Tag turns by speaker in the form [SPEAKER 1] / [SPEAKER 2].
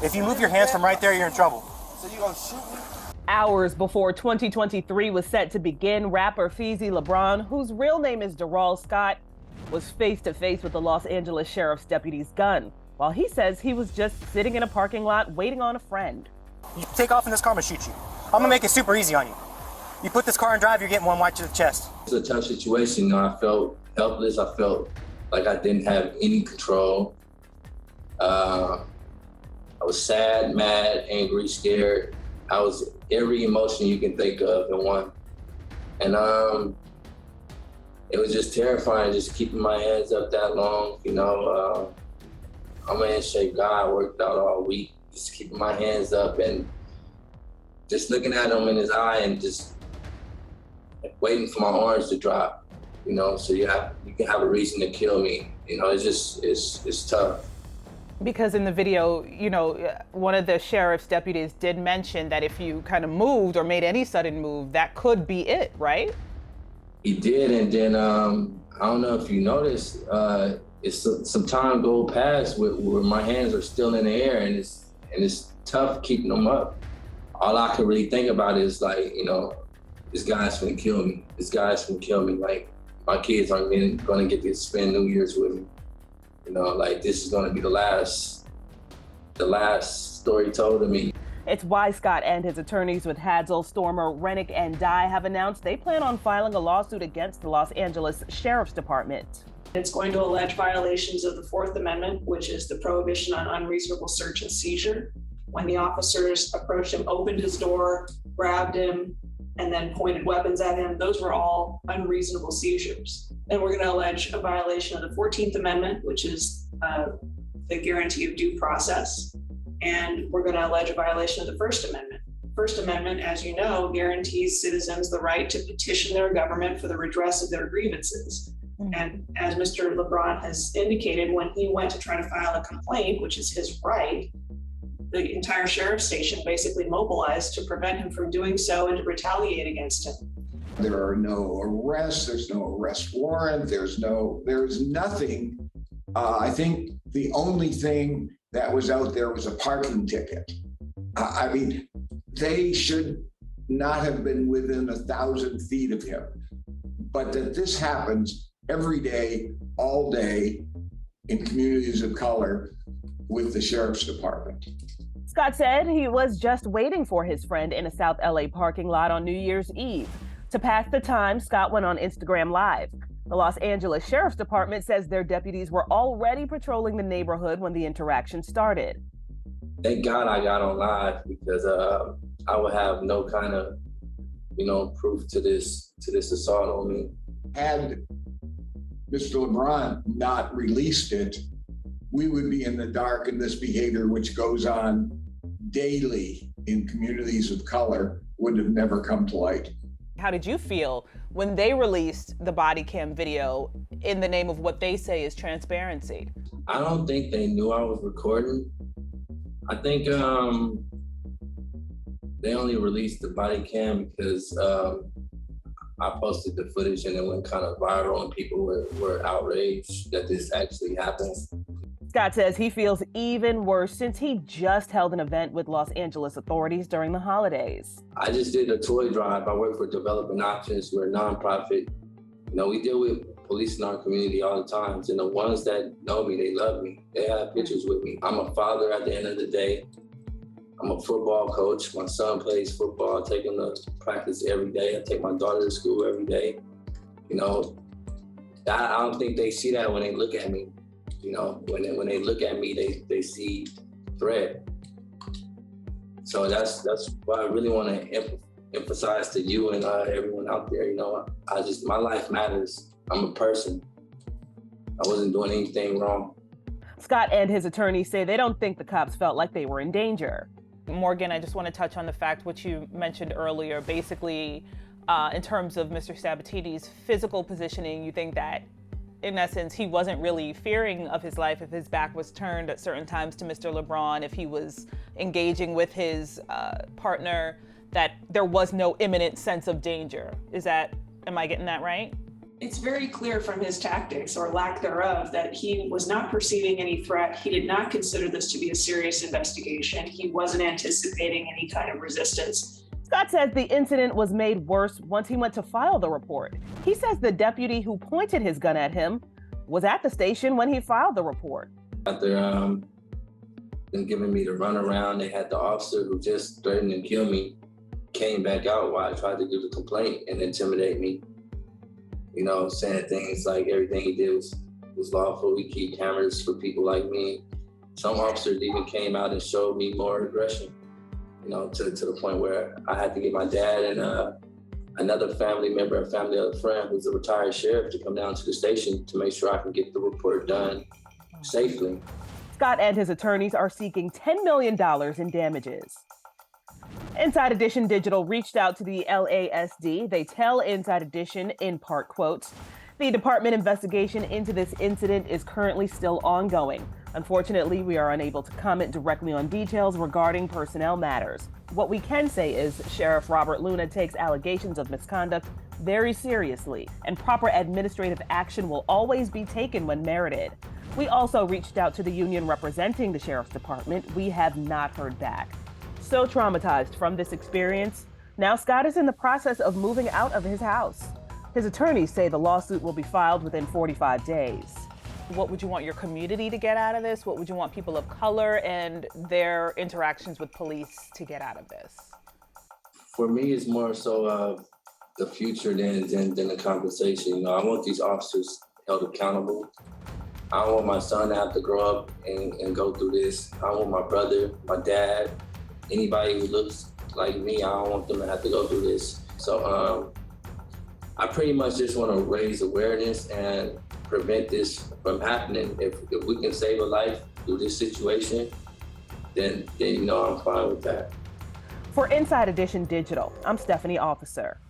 [SPEAKER 1] If you move your hands from right there, you're in trouble.
[SPEAKER 2] So you gonna shoot me?
[SPEAKER 3] Hours before 2023 was set to begin, rapper Feezy Lebron, whose real name is Darrell Scott, was face to face with the Los Angeles Sheriff's deputy's gun, while he says he was just sitting in a parking lot waiting on a friend.
[SPEAKER 1] You take off in this car, I'm gonna shoot you. I'm gonna make it super easy on you. You put this car in drive, you're getting one right to the chest.
[SPEAKER 4] It's a tough situation. You know, I felt helpless. I felt like I didn't have any control. I was sad, mad, angry, scared. I was every emotion you can think of in one. And it was just terrifying, just keeping my hands up that long. You know, I'm an in-shape guy. I worked out all week, just keeping my hands up and just looking at him in his eye and just waiting for my arms to drop. You know, so you can have a reason to kill me. You know, it's tough.
[SPEAKER 3] Because in the video, you know, one of the sheriff's deputies did mention that if you kind of moved or made any sudden move, that could be it, right?
[SPEAKER 4] He did, and then I don't know if you noticed, it's some time go past where my hands are still in the air, and it's tough keeping them up. All I can really think about is like, you know, this guy's gonna kill me. This guy's gonna kill me. Like, my kids aren't gonna get to spend New Year's with me. You know, like, this is gonna be the last story told to me.
[SPEAKER 3] It's why Scott and his attorneys with Hadsel, Stormer, Rennick, and Dye have announced they plan on filing a lawsuit against the Los Angeles Sheriff's Department.
[SPEAKER 5] It's going to allege violations of the Fourth Amendment, which is the prohibition on unreasonable search and seizure. When the officers approached him, opened his door, grabbed him, and then pointed weapons at him, those were all unreasonable seizures. And we're going to allege a violation of the 14th Amendment, which is the guarantee of due process. And we're going to allege a violation of the First Amendment. First Amendment, as you know, guarantees citizens the right to petition their government for the redress of their grievances. And as Mr. Lebron has indicated, when he went to try to file a complaint, which is his right, the entire sheriff's station basically mobilized to prevent him from doing so and to retaliate against him.
[SPEAKER 6] There are no arrests, there's no arrest warrant, there's nothing. I think the only thing that was out there was a parking ticket. I mean, they should not have been within 1,000 feet of him. But that this happens every day, all day, in communities of color with the sheriff's department.
[SPEAKER 3] Scott said he was just waiting for his friend in a South LA parking lot on New Year's Eve. To pass the time, Scott went on Instagram Live. The Los Angeles Sheriff's Department says their deputies were already patrolling the neighborhood when the interaction started.
[SPEAKER 4] Thank God I got on live, because I would have no kind of, you know, proof to this assault on me.
[SPEAKER 6] Had Mr. LeBron not released it, we would be in the dark, and this behavior, which goes on daily in communities of color, would have never come to light.
[SPEAKER 3] How did you feel when they released the body cam video in the name of what they say is transparency?
[SPEAKER 4] I don't think they knew I was recording. I think they only released the body cam because I posted the footage and it went kind of viral, and people were outraged that this actually happened.
[SPEAKER 3] Scott says he feels even worse since he just held an event with Los Angeles authorities during the holidays.
[SPEAKER 4] I just did a toy drive. I work for Developing Options. We're a nonprofit. You know, we deal with police in our community all the time. And the ones that know me, they love me. They have pictures with me. I'm a father at the end of the day. I'm a football coach. My son plays football. I take him to practice every day. I take my daughter to school every day. You know, I don't think they see that when they look at me. You know, when they look at me, they see threat. So that's what I really want to emphasize to you and everyone out there. You know, my life matters. I'm a person. I wasn't doing anything wrong.
[SPEAKER 3] Scott and his attorneys say they don't think the cops felt like they were in danger. Morgan, I just want to touch on the fact which you mentioned earlier. Basically, in terms of Mr. Sabatini's physical positioning, you think that in essence, he wasn't really fearing of his life if his back was turned at certain times to Mr. LeBron, if he was engaging with his partner, that there was no imminent sense of danger. Am I getting that right?
[SPEAKER 5] It's very clear from his tactics or lack thereof that he was not perceiving any threat. He did not consider this to be a serious investigation. He wasn't anticipating any kind of resistance.
[SPEAKER 3] Scott says the incident was made worse once he went to file the report. He says the deputy who pointed his gun at him was at the station when he filed the report.
[SPEAKER 4] After them giving me the runaround, they had the officer who just threatened to kill me came back out while I tried to do the complaint and intimidate me. You know, saying things like everything he did was lawful. We keep cameras for people like me. Some officers even came out and showed me more aggression, you know, to the point where I had to get my dad and another family member, a family of a friend who's a retired sheriff, to come down to the station to make sure I can get the report done safely.
[SPEAKER 3] Scott and his attorneys are seeking $10 million in damages. Inside Edition Digital reached out to the LASD. They tell Inside Edition, in part quotes, the department investigation into this incident is currently still ongoing. Unfortunately, we are unable to comment directly on details regarding personnel matters. What we can say is Sheriff Robert Luna takes allegations of misconduct very seriously, and proper administrative action will always be taken when merited. We also reached out to the union representing the Sheriff's Department. We have not heard back. So traumatized from this experience, now Scott is in the process of moving out of his house. His attorneys say the lawsuit will be filed within 45 days. What would you want your community to get out of this? What would you want people of color and their interactions with police to get out of this?
[SPEAKER 4] For me, it's more so the future than the compensation. You know, I want these officers held accountable. I don't want my son to have to grow up and go through this. I want my brother, my dad, anybody who looks like me, I don't want them to have to go through this. So I pretty much just want to raise awareness and prevent this from happening. If we can save a life through this situation, then you know I'm fine with that.
[SPEAKER 3] For Inside Edition Digital, I'm Stephanie Officer.